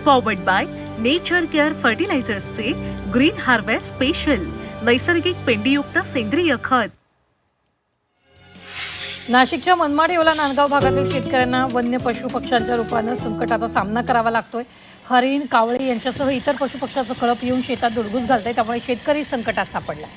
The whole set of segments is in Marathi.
पॉवर्ड बाय नेचर केअर फर्टिलायझर्सचे ग्रीन हार्वेस्ट स्पेशल नैसर्गिक पेंडीयुक्त सेंद्रिय खत. नाशिकच्या मनमाड येवला नांदगाव भागातील शेतकऱ्यांना वन्य पशु पक्ष्यांच्या रूपानं संकटाचा सामना करावा लागतोय. हरिण, कावळे यांच्यासह इतर पशुपक्ष्यांचं कळप येऊन शेतात दुडगूस घालतंय, त्यामुळे शेतकरी संकटात सापडलाय.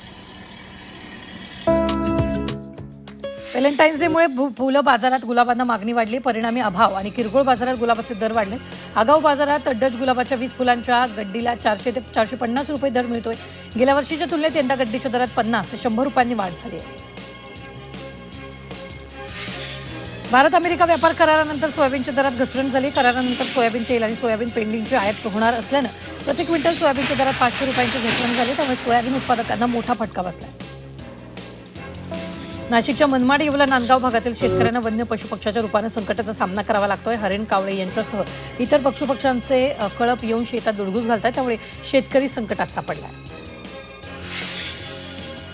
व्हॅलेंटाईन्स डेमुळे फुलं बाजारात गुलाबांना मागणी वाढली, परिणामी अभाव आणि किरकोळ बाजारात गुलाबाचे दर वाढले. आगाऊ बाजारात डच गुलाबाच्या 20 फुलांच्या गड्डीला 400 ते 450 रुपये दर मिळतोय. गेल्या वर्षीच्या तुलनेत यंदा गड्डीच्या दरात 50 ते 100 रुपयांनी वाढ झाली आहे. भारत अमेरिका व्यापार करारानंतर सोयाबीनच्या दरात घसरण झाली. करारानंतर सोयाबीन तेल आणि सोयाबीन पेंडींची आयात होणार असल्यानं प्रति क्विंटल सोयाबीनच्या दरात 500 रुपयांची घसरण झाली. त्यामुळे सोयाबीन उत्पादकांना मोठा फटका बसला. नाशिकच्या मनमाड येवला नांदगाव भागातील शेतकऱ्यांना वन्य पशुपक्ष्याच्या रूपाने संकटाचा सामना करावा लागतोय. हरिण, कावळे यांच्यासह इतर पशुपक्ष्यांचे कळप येऊन शेतात दुडगूस घालतात, त्यामुळे शेतकरी संकटात सापडला.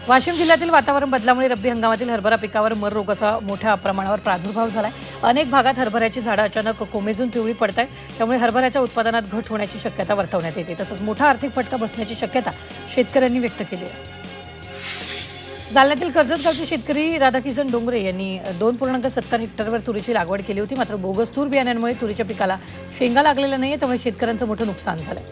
वाशिम जिल्ह्यातील वातावरण बदलामुळे रब्बी हंगामातील हरभरा पिकावर मर रोगाचा मोठ्या प्रमाणावर प्रादुर्भाव झालाय. अनेक भागात हरभऱ्याची झाडं अचानक कोमेजून पिवळी पडत आहेत, त्यामुळे हरभऱ्याच्या उत्पादनात घट होण्याची शक्यता वर्तवण्यात येते. तसंच मोठा आर्थिक फटका बसण्याची शक्यता शेतकऱ्यांनी व्यक्त केली आहे. जालन्यातील कर्जत गावचे शेतकरी राधाकिशन डोंगरे यांनी 2.70 हेक्टरवर तुरीची लागवड केली होती. मात्र बोगस तूर बियाण्यांमुळे तुरीच्या पिकाला शेंगा लागलेल्या नाहीये, त्यामुळे शेतकऱ्यांचं मोठं नुकसान झालंय.